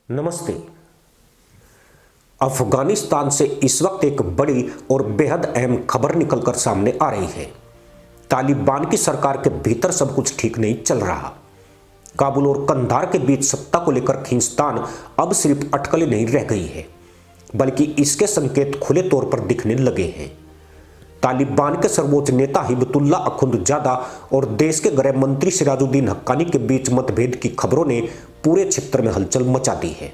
नमस्ते। अफगानिस्तान से इस वक्त एक बड़ी और बेहद अहम खबर निकलकर सामने आ रही है। तालिबान की सरकार के भीतर सब कुछ ठीक नहीं चल रहा। काबुल और कंधार के बीच सत्ता को लेकर खींचतान अब सिर्फ अटकलें नहीं रह गई है, बल्कि इसके संकेत खुले तौर पर दिखने लगे हैं। तालिबान के सर्वोच्च नेता हिबतुल्लाह अखुंदजादा और देश के गृह मंत्री सिराजुद्दीन हक्कानी के बीच मतभेद की खबरों ने पूरे क्षेत्र में हलचल मचा दी है।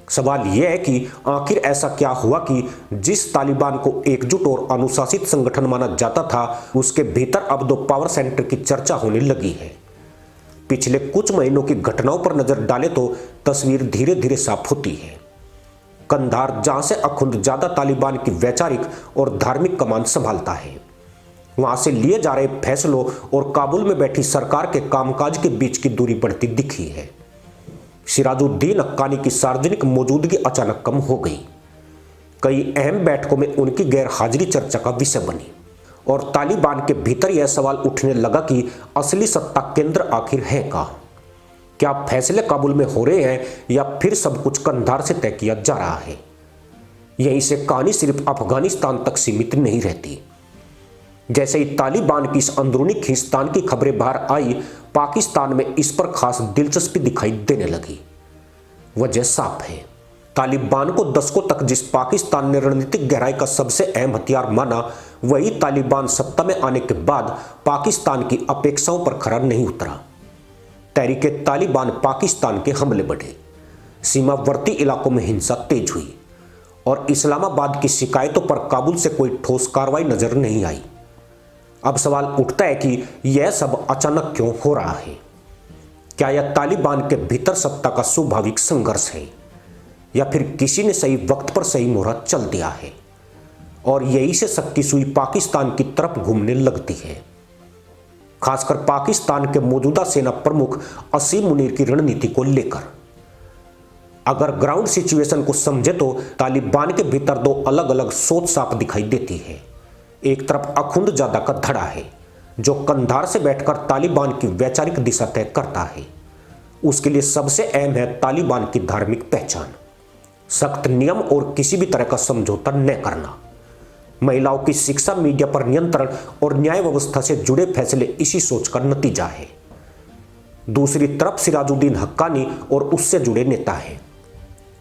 सवाल यह है कि आखिर ऐसा क्या हुआ कि जिस तालिबान को एकजुट और अनुशासित संगठन माना जाता था, उसके भीतर अब दो पावर सेंटर की चर्चा होने लगी है। पिछले कुछ महीनों की घटनाओं पर नजर डालें तो तस्वीर धीरे धीरे साफ होती है। कंधार, जहां से अखुंदजादा तालिबान की वैचारिक और धार्मिक कमान संभालता है, वहां से लिए जा रहे फैसलों और काबुल में बैठी सरकार के कामकाज के बीच की दूरी बढ़ती दिखी है। सिराजुद्दीन हक्कानी की सार्वजनिक मौजूदगी अचानक कम हो गई। कई अहम बैठकों में उनकी गैर हाजिरी चर्चा का विषय बनी और तालिबान के भीतर यह सवाल उठने लगा कि असली सत्ता केंद्र आखिर है कहां? क्या फैसले काबुल में हो रहे हैं या फिर सब कुछ कंधार से तय किया जा रहा है? यहीं से कहानी सिर्फ अफगानिस्तान तक सीमित नहीं रहती। जैसे ही तालिबान की इस अंदरूनी खींचतान की खबरें बाहर आई, पाकिस्तान में इस पर खास दिलचस्पी दिखाई देने लगी। वजह साफ है। तालिबान को दशकों तक जिस पाकिस्तान ने रणनीतिक गहराई का सबसे अहम हथियार माना, वही तालिबान सत्ता में आने के बाद पाकिस्तान की अपेक्षाओं पर खरा नहीं उतरा। तहरीके तालिबान पाकिस्तान के हमले बढ़े, सीमावर्ती इलाकों में हिंसा तेज हुई और इस्लामाबाद की शिकायतों पर काबुल से कोई ठोस कार्रवाई नजर नहीं आई। अब सवाल उठता है कि यह सब अचानक क्यों हो रहा है? क्या यह तालिबान के भीतर सत्ता का स्वाभाविक संघर्ष है या फिर किसी ने सही वक्त पर सही मुहूर्त चल दिया है और यही से सबकी सुई पाकिस्तान की तरफ घूमने लगती है? खासकर पाकिस्तान के मौजूदा सेना प्रमुख असीम मुनीर की रणनीति को लेकर। अगर ग्राउंड सिचुएशन को समझे तो तालिबान के भीतर दो अलग अलग सोच साफ दिखाई देती है। एक तरफ अखुंदजादा का धड़ा है, जो कंधार से बैठकर तालिबान की वैचारिक दिशा तय करता है। उसके लिए सबसे अहम है तालिबान की धार्मिक पहचान, सख्त नियम और किसी भी तरह का समझौता न करना, महिलाओं की शिक्षा, मीडिया पर नियंत्रण और न्याय व्यवस्था से जुड़े फैसले इसी सोच का नतीजा है। दूसरी तरफ सिराजुद्दीन हक्कानी और उससे जुड़े नेता हैं,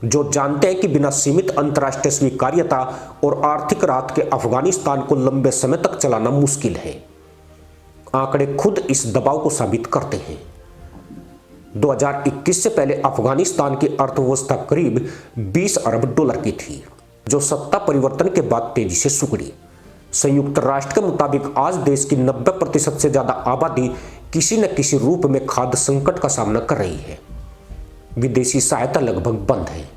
जो जानते हैं कि बिना सीमित अंतर्राष्ट्रीय स्वीकार्यता और आर्थिक राहत के अफगानिस्तान को लंबे समय तक चलाना मुश्किल है। आंकड़े खुद इस दबाव को साबित करते हैं। 2021 से पहले अफगानिस्तान की अर्थव्यवस्था करीब 20 अरब डॉलर की थी, जो सत्ता परिवर्तन के बाद तेजी से सिकुड़ी। संयुक्त राष्ट्र के मुताबिक आज देश की 90% से ज्यादा आबादी किसी न किसी रूप में खाद्य संकट का सामना कर रही है। विदेशी सहायता लगभग बंद है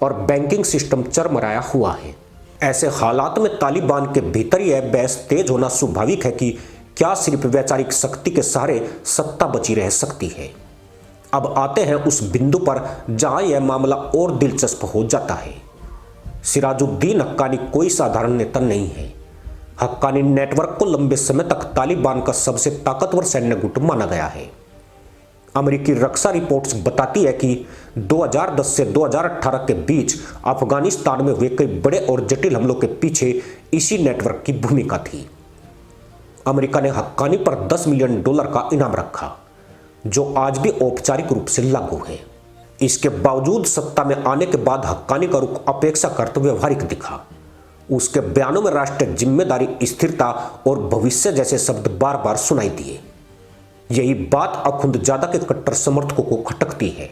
और बैंकिंग सिस्टम चरमराया हुआ है। ऐसे हालात में तालिबान के भीतर यह बहस तेज होना स्वाभाविक है कि क्या सिर्फ वैचारिक शक्ति के सहारे सत्ता बची रह सकती है। अब आते हैं उस बिंदु पर जहां यह मामला और दिलचस्प हो जाता है। सिराजुद्दीन हक्कानी कोई साधारण नेता नहीं है। हक्कानी नेटवर्क को लंबे समय तक तालिबान का सबसे ताकतवर सैन्य गुट माना गया है। अमेरिकी रक्षा रिपोर्ट्स बताती है कि 2010 से 2018 के बीच अफगानिस्तान में हुए कई बड़े और जटिल हमलों के पीछे इसी नेटवर्क की भूमिका थी। अमेरिका ने हक्कानी पर $10 मिलियन का इनाम रखा, जो आज भी औपचारिक रूप से लागू है। इसके बावजूद सत्ता में आने के बाद हक्कानी का रुख अपेक्षाकृत व्यवहारिक दिखा। उसके बयानों में राष्ट्रीय जिम्मेदारी, स्थिरता और भविष्य जैसे शब्द बार बार सुनाई दिए। यही बात अखुंदजादा के कट्टर समर्थकों को खटकती है।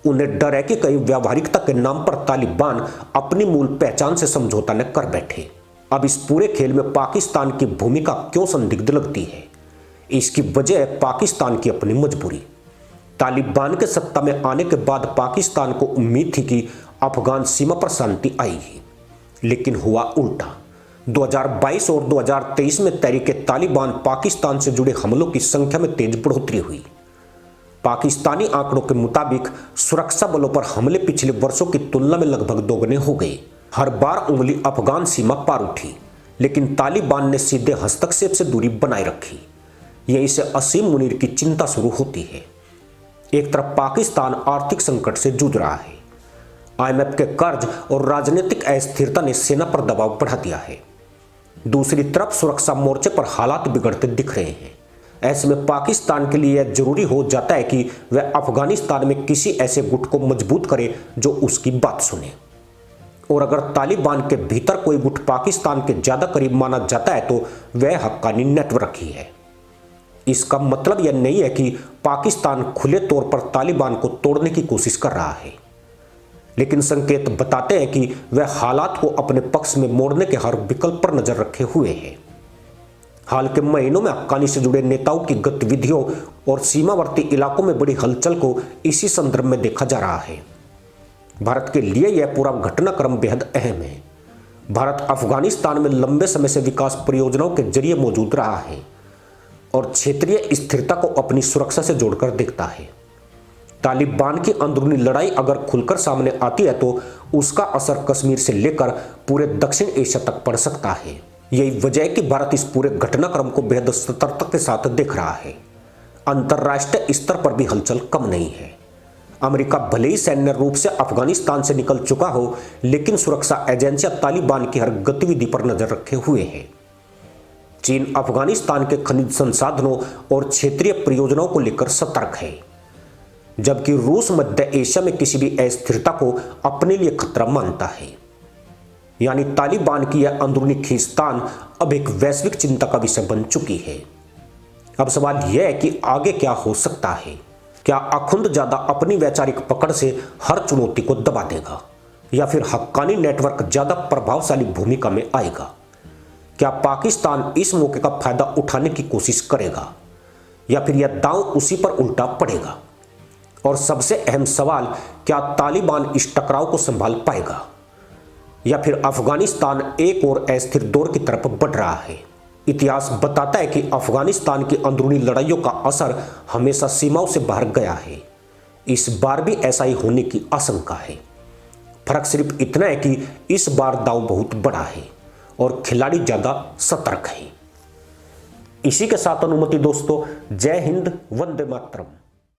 उन्हें डर है कि कहीं व्यावहारिकता के नाम पर तालिबान अपनी मूल पहचान से समझौता न कर बैठे। अब इस पूरे खेल में पाकिस्तान की भूमिका क्यों संदिग्ध लगती है? इसकी वजह है पाकिस्तान की अपनी मजबूरी। तालिबान के सत्ता में आने के बाद पाकिस्तान को उम्मीद थी कि अफगान सीमा पर शांति आएगी, लेकिन हुआ उल्टा। 2022 और 2023 में तहरीके तालिबान पाकिस्तान से जुड़े हमलों की संख्या में तेज बढ़ोतरी हुई। पाकिस्तानी आंकड़ों के मुताबिक सुरक्षा बलों पर हमले पिछले वर्षों की तुलना में लगभग दोगुने हो गए। हर बार उंगली अफगान सीमा पार उठी, लेकिन तालिबान ने सीधे हस्तक्षेप से दूरी बनाए रखी। यहीं से असीम मुनीर की चिंता शुरू होती है। एक तरफ पाकिस्तान आर्थिक संकट से जूझ रहा है। IMF के कर्ज और राजनीतिक अस्थिरता ने सेना पर दबाव बढ़ा दिया है। दूसरी तरफ सुरक्षा मोर्चे पर हालात बिगड़ते दिख रहे हैं। ऐसे में पाकिस्तान के लिए यह जरूरी हो जाता है कि वह अफगानिस्तान में किसी ऐसे गुट को मजबूत करे जो उसकी बात सुने। और अगर तालिबान के भीतर कोई गुट पाकिस्तान के ज्यादा करीब माना जाता है तो वह हक्कानी नेटवर्क ही है। इसका मतलब यह नहीं है कि पाकिस्तान खुले तौर पर तालिबान को तोड़ने की कोशिश कर रहा है, लेकिन संकेत बताते हैं कि वह हालात को अपने पक्ष में मोड़ने के हर विकल्प पर नजर रखे हुए है। हाल के महीनों में हक्कानी से जुड़े नेताओं की गतिविधियों और सीमावर्ती इलाकों में बड़ी हलचल को इसी संदर्भ में देखा जा रहा है। भारत के लिए यह पूरा घटनाक्रम बेहद अहम है। भारत अफगानिस्तान में लंबे समय से विकास परियोजनाओं के जरिए मौजूद रहा है और क्षेत्रीय स्थिरता को अपनी सुरक्षा से जोड़कर देखता है। तालिबान की अंदरूनी लड़ाई अगर खुलकर सामने आती है तो उसका असर कश्मीर से लेकर पूरे दक्षिण एशिया तक पड़ सकता है। यही वजह है कि भारत इस पूरे घटनाक्रम को बेहद सतर्कता के साथ देख रहा है। अंतर्राष्ट्रीय स्तर पर भी हलचल कम नहीं है। अमेरिका भले ही सैन्य रूप से अफगानिस्तान से निकल चुका हो, लेकिन सुरक्षा एजेंसियां तालिबान की हर गतिविधि पर नजर रखे हुए हैं। चीन अफगानिस्तान के खनिज संसाधनों और क्षेत्रीय परियोजनाओं को लेकर सतर्क है, जबकि रूस मध्य एशिया में किसी भी अस्थिरता को अपने लिए खतरा मानता है। यानी तालिबान की यह अंदरूनी खींचतान अब एक वैश्विक चिंता का विषय बन चुकी है। अब सवाल यह है कि आगे क्या हो सकता है। क्या अखुंदजादा अपनी वैचारिक पकड़ से हर चुनौती को दबा देगा, या फिर हक्कानी नेटवर्क ज्यादा प्रभावशाली भूमिका में आएगा? क्या पाकिस्तान इस मौके का फायदा उठाने की कोशिश करेगा, या फिर यह दांव उसी पर उल्टा पड़ेगा? और सबसे अहम सवाल, क्या तालिबान इस टकराव को संभाल पाएगा, या फिर अफगानिस्तान एक और अस्थिर दौर की तरफ बढ़ रहा है? इतिहास बताता है कि अफगानिस्तान की अंदरूनी लड़ाइयों का असर हमेशा सीमाओं से बाहर गया है। इस बार भी ऐसा ही होने की आशंका है। फर्क सिर्फ इतना है कि इस बार दांव बहुत बड़ा है और खिलाड़ी ज्यादा सतर्क है। इसी के साथ अनुमति दोस्तों, जय हिंद, वंदे मातरम।